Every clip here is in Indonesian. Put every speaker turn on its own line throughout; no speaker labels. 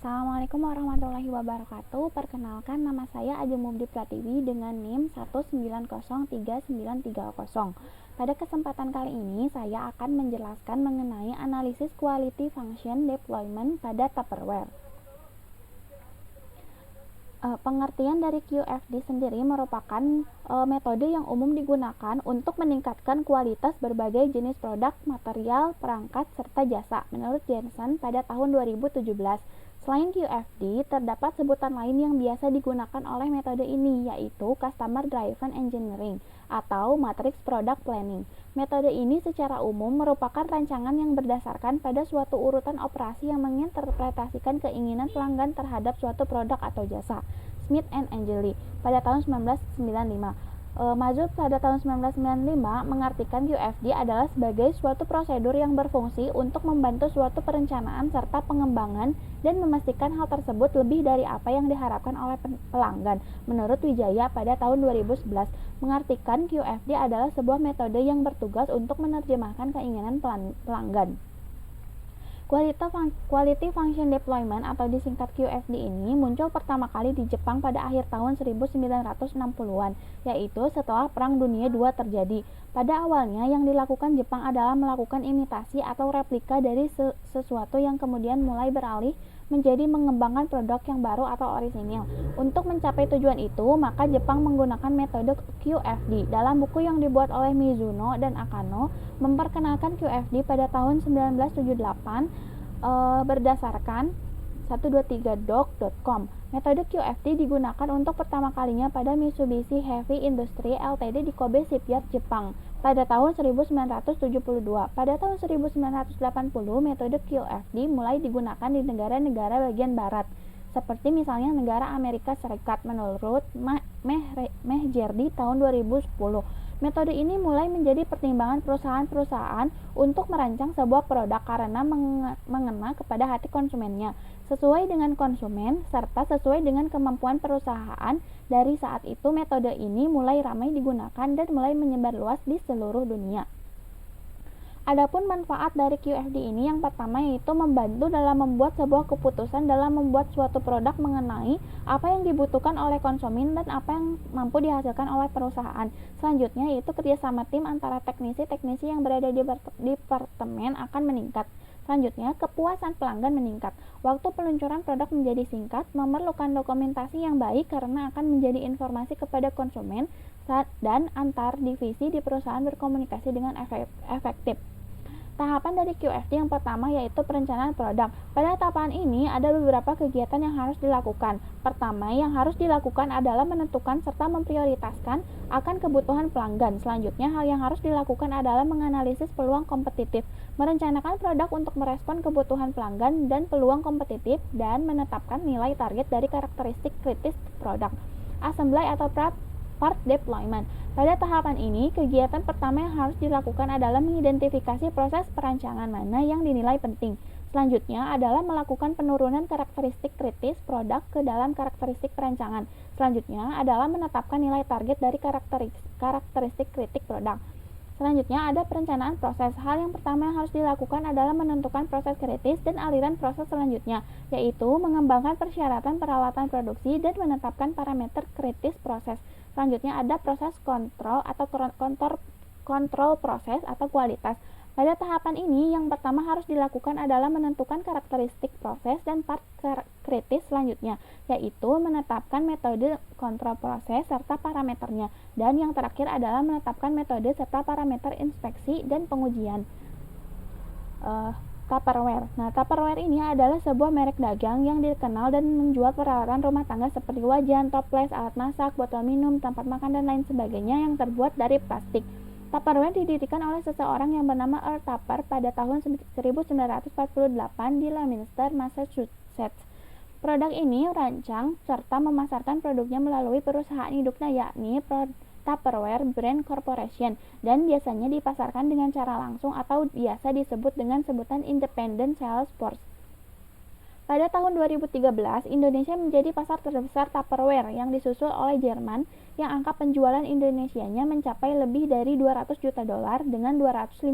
Assalamualaikum warahmatullahi wabarakatuh. Perkenalkan, nama saya Ajeng Mubdi Pratiwi dengan NIM 1903930. Pada kesempatan kali ini, saya akan menjelaskan mengenai analisis Quality Function Deployment pada Tupperware. Pengertian dari QFD sendiri merupakan metode yang umum digunakan untuk meningkatkan kualitas berbagai jenis produk, material, perangkat, serta jasa, menurut Jensen pada tahun 2017. Selain QFD, terdapat sebutan lain yang biasa digunakan oleh metode ini, yaitu Customer Driven Engineering atau Matrix Product Planning. Metode ini secara umum merupakan rancangan yang berdasarkan pada suatu urutan operasi yang menginterpretasikan keinginan pelanggan terhadap suatu produk atau jasa. Smith and Angeli pada tahun 1995. Mazur pada tahun 1995 mengartikan QFD adalah sebagai suatu prosedur yang berfungsi untuk membantu suatu perencanaan serta pengembangan dan memastikan hal tersebut lebih dari apa yang diharapkan oleh pelanggan. Menurut Wijaya pada tahun 2011, mengartikan QFD adalah sebuah metode yang bertugas untuk menerjemahkan keinginan pelanggan. Quality Function Deployment atau disingkat QFD ini muncul pertama kali di Jepang pada akhir tahun 1960-an, yaitu setelah Perang Dunia II terjadi. Pada awalnya yang dilakukan Jepang adalah melakukan imitasi atau replika dari sesuatu yang kemudian mulai beralih menjadi mengembangkan produk yang baru atau orisinil. Untuk mencapai tujuan itu, maka Jepang menggunakan metode QFD. Dalam buku yang dibuat oleh Mizuno dan Akano memperkenalkan QFD pada tahun 1978 berdasarkan 123doc.com. Metode QFD digunakan untuk pertama kalinya pada Mitsubishi Heavy Industries Ltd. di Kobe Shipyard, Jepang pada tahun 1972. Pada tahun 1980, metode QFD mulai digunakan di negara-negara bagian barat, seperti misalnya negara Amerika Serikat menurut Mehjerdi tahun 2010. Metode ini mulai menjadi pertimbangan perusahaan-perusahaan untuk merancang sebuah produk karena mengena kepada hati konsumennya, sesuai dengan konsumen, serta sesuai dengan kemampuan perusahaan. Dari saat itu, metode ini mulai ramai digunakan dan mulai menyebar luas di seluruh dunia. Adapun manfaat dari QFD ini yang pertama yaitu membantu dalam membuat sebuah keputusan dalam membuat suatu produk mengenai apa yang dibutuhkan oleh konsumen dan apa yang mampu dihasilkan oleh perusahaan. Selanjutnya yaitu kerjasama tim antara teknisi-teknisi yang berada di departemen akan meningkat. Selanjutnya, kepuasan pelanggan meningkat. Waktu peluncuran produk menjadi singkat, memerlukan dokumentasi yang baik karena akan menjadi informasi kepada konsumen dan antar divisi di perusahaan berkomunikasi dengan efektif. Tahapan dari QFD yang pertama yaitu perencanaan produk. Pada tahapan ini ada beberapa kegiatan yang harus dilakukan. Pertama, yang harus dilakukan adalah menentukan serta memprioritaskan akan kebutuhan pelanggan. Selanjutnya, hal yang harus dilakukan adalah menganalisis peluang kompetitif, merencanakan produk untuk merespon kebutuhan pelanggan dan peluang kompetitif, dan menetapkan nilai target dari karakteristik kritis produk. Assembly atau part deployment. Pada tahapan ini, kegiatan pertama yang harus dilakukan adalah mengidentifikasi proses perancangan mana yang dinilai penting. Selanjutnya adalah melakukan penurunan karakteristik kritis produk ke dalam karakteristik perancangan. Selanjutnya adalah menetapkan nilai target dari karakteristik kritik produk. Selanjutnya ada perencanaan proses. Hal yang pertama yang harus dilakukan adalah menentukan proses kritis dan aliran proses selanjutnya, yaitu mengembangkan persyaratan peralatan produksi dan menetapkan parameter kritis proses. Selanjutnya ada proses kontrol atau kontrol proses atau kualitas. Pada tahapan ini, yang pertama harus dilakukan adalah menentukan karakteristik proses dan part kritis selanjutnya, yaitu menetapkan metode kontrol proses serta parameternya. Dan yang terakhir adalah menetapkan metode serta parameter inspeksi dan pengujian. Tupperware. Nah, Tupperware ini adalah sebuah merek dagang yang dikenal dan menjual peralatan rumah tangga seperti wajan, toples, alat masak, botol minum, tempat makan, dan lain sebagainya yang terbuat dari plastik. Tupperware didirikan oleh seseorang yang bernama Earl Tupper pada tahun 1948 di Leominster, Massachusetts. Produk ini merancang serta memasarkan produknya melalui perusahaan induknya yakni Tupperware Brand Corporation dan biasanya dipasarkan dengan cara langsung atau biasa disebut dengan sebutan independent sales force. Pada tahun 2013, Indonesia menjadi pasar terbesar Tupperware yang disusul oleh Jerman yang angka penjualan Indonesianya mencapai lebih dari $200 juta dengan 250.000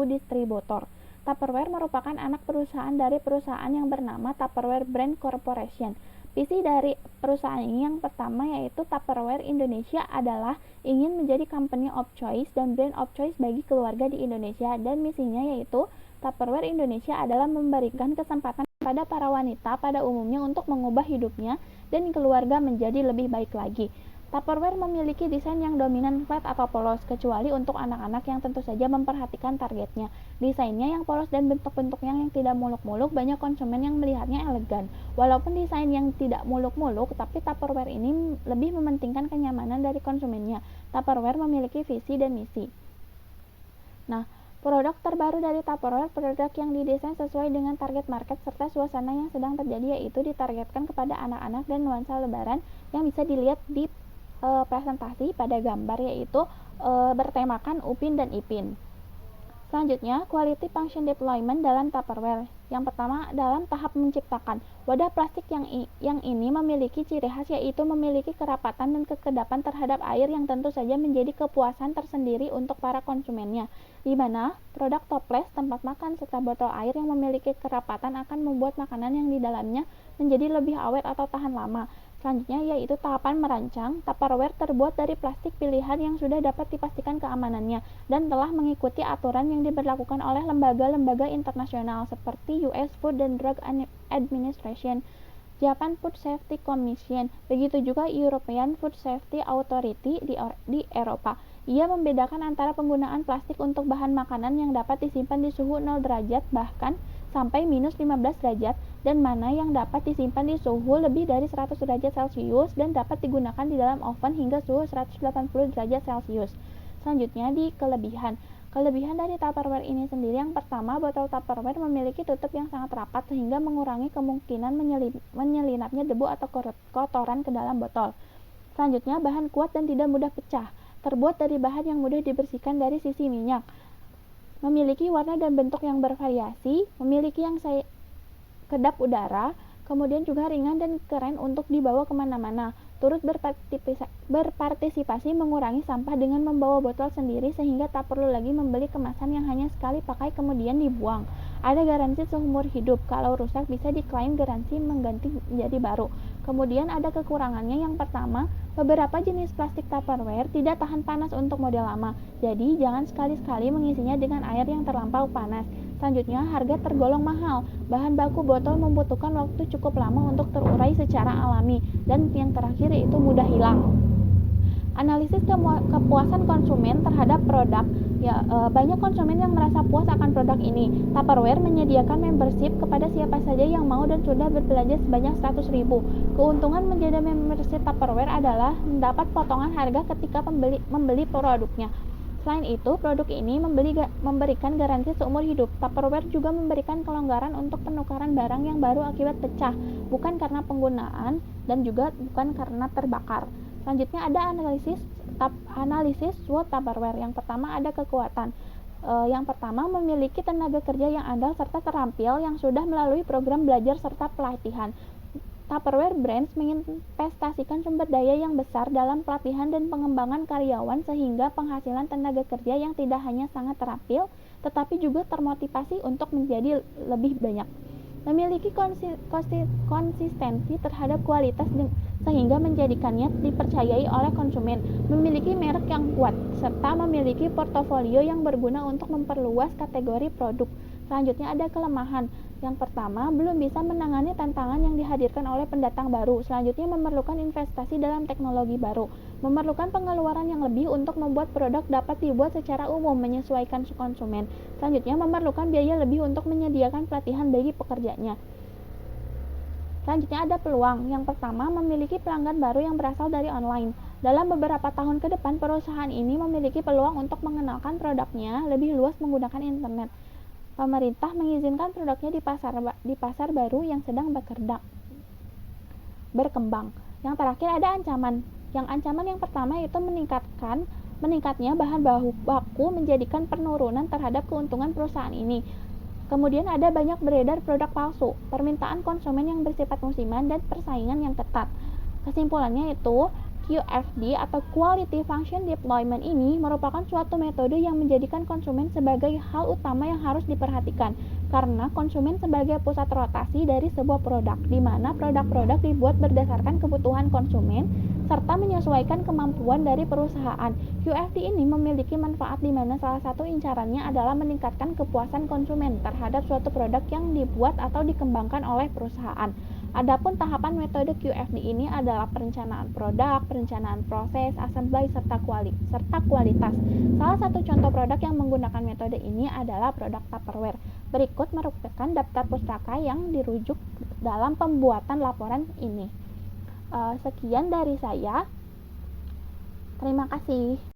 distributor. Tupperware merupakan anak perusahaan dari perusahaan yang bernama Tupperware Brand Corporation. Visi dari perusahaan ini yang pertama yaitu Tupperware Indonesia adalah ingin menjadi company of choice dan brand of choice bagi keluarga di Indonesia, dan misinya yaitu Tupperware Indonesia adalah memberikan kesempatan pada para wanita pada umumnya untuk mengubah hidupnya dan keluarga menjadi lebih baik lagi. Tupperware memiliki desain yang dominan flat atau polos, kecuali untuk anak-anak yang tentu saja memperhatikan targetnya. Desainnya yang polos dan bentuk-bentuknya yang tidak muluk-muluk, banyak konsumen yang melihatnya elegan. Walaupun desain yang tidak muluk-muluk, tapi Tupperware ini lebih mementingkan kenyamanan dari konsumennya. Tupperware memiliki visi dan misi. Nah, produk terbaru dari Tupperware, produk yang didesain sesuai dengan target market serta suasana yang sedang terjadi, yaitu ditargetkan kepada anak-anak dan nuansa lebaran yang bisa dilihat di presentasi pada gambar, yaitu bertemakan Upin dan Ipin. Selanjutnya, quality function deployment dalam Tupperware. Yang pertama, dalam tahap menciptakan. Wadah plastik yang ini memiliki ciri khas, yaitu memiliki kerapatan dan kekedapan terhadap air yang tentu saja menjadi kepuasan tersendiri untuk para konsumennya, di mana produk toples, tempat makan, serta botol air yang memiliki kerapatan akan membuat makanan yang di dalamnya menjadi lebih awet atau tahan lama. Selanjutnya yaitu tahapan merancang. Tupperware terbuat dari plastik pilihan yang sudah dapat dipastikan keamanannya dan telah mengikuti aturan yang diberlakukan oleh lembaga-lembaga internasional seperti US Food and Drug Administration, Japan Food Safety Commission, begitu juga European Food Safety Authority di Eropa. Ia membedakan antara penggunaan plastik untuk bahan makanan yang dapat disimpan di suhu 0 derajat bahkan sampai minus 15 derajat dan mana yang dapat disimpan di suhu lebih dari 100 derajat Celcius dan dapat digunakan di dalam oven hingga suhu 180 derajat Celcius. Selanjutnya di kelebihan. Kelebihan dari Tupperware ini sendiri, yang pertama, botol Tupperware memiliki tutup yang sangat rapat sehingga mengurangi kemungkinan menyelinapnya debu atau kotoran ke dalam botol. Selanjutnya, bahan kuat dan tidak mudah pecah. Terbuat dari bahan yang mudah dibersihkan dari sisi minyak. Memiliki warna dan bentuk yang bervariasi, memiliki yang kedap udara, kemudian juga ringan dan keren untuk dibawa kemana-mana. Turut berpartisipasi mengurangi sampah dengan membawa botol sendiri sehingga tak perlu lagi membeli kemasan yang hanya sekali pakai kemudian dibuang. Ada garansi seumur hidup, kalau rusak bisa diklaim garansi mengganti menjadi baru. Kemudian ada kekurangannya, yang pertama, beberapa jenis plastik Tupperware tidak tahan panas untuk model lama, jadi jangan sekali-sekali mengisinya dengan air yang terlampau panas. Selanjutnya, harga tergolong mahal. Bahan baku botol membutuhkan waktu cukup lama untuk terurai secara alami. Dan yang terakhir yaitu mudah hilang. Analisis kepuasan konsumen terhadap produk. Banyak konsumen yang merasa puas akan produk ini. Tupperware menyediakan membership kepada siapa saja yang mau dan sudah berbelanja sebanyak 100.000. Keuntungan menjadi membership Tupperware adalah mendapat potongan harga ketika membeli produknya. Selain itu, produk ini memberikan garansi seumur hidup. Tupperware juga memberikan kelonggaran untuk penukaran barang yang baru akibat pecah, bukan karena penggunaan dan juga bukan karena terbakar. Selanjutnya ada analisis SWOT Tupperware. Yang pertama ada kekuatan. Yang pertama, memiliki tenaga kerja yang andal serta terampil yang sudah melalui program belajar serta pelatihan. Tupperware Brands menginvestasikan sumber daya yang besar dalam pelatihan dan pengembangan karyawan sehingga penghasilan tenaga kerja yang tidak hanya sangat terampil, tetapi juga termotivasi untuk menjadi lebih banyak. Memiliki konsistensi terhadap kualitas sehingga menjadikannya dipercayai oleh konsumen. Memiliki merek yang kuat, serta memiliki portofolio yang berguna untuk memperluas kategori produk. Selanjutnya ada kelemahan. Yang pertama, belum bisa menangani tantangan yang dihadirkan oleh pendatang baru. Selanjutnya, memerlukan investasi dalam teknologi baru. Memerlukan pengeluaran yang lebih untuk membuat produk dapat dibuat secara umum menyesuaikan konsumen. Selanjutnya, memerlukan biaya lebih untuk menyediakan pelatihan bagi pekerjanya. Selanjutnya ada peluang. Yang pertama, memiliki pelanggan baru yang berasal dari online. Dalam beberapa tahun ke depan, perusahaan ini memiliki peluang untuk mengenalkan produknya lebih luas menggunakan internet. Pemerintah mengizinkan produknya di pasar baru yang sedang berkembang. Yang terakhir ada ancaman. Ancaman yang pertama itu meningkatnya bahan baku menjadikan penurunan terhadap keuntungan perusahaan ini. Kemudian ada banyak beredar produk palsu, permintaan konsumen yang bersifat musiman, dan persaingan yang ketat. Kesimpulannya itu, QFD atau Quality Function Deployment ini merupakan suatu metode yang menjadikan konsumen sebagai hal utama yang harus diperhatikan, karena konsumen sebagai pusat rotasi dari sebuah produk, di mana produk-produk dibuat berdasarkan kebutuhan konsumen serta menyesuaikan kemampuan dari perusahaan. QFD ini memiliki manfaat di mana salah satu incarannya adalah meningkatkan kepuasan konsumen terhadap suatu produk yang dibuat atau dikembangkan oleh perusahaan. Adapun tahapan metode QFD ini adalah perencanaan produk, perencanaan proses, assembly, serta kualitas. Salah satu contoh produk yang menggunakan metode ini adalah produk Tupperware. Berikut merupakan daftar pustaka yang dirujuk dalam pembuatan laporan ini. Sekian dari saya. Terima kasih.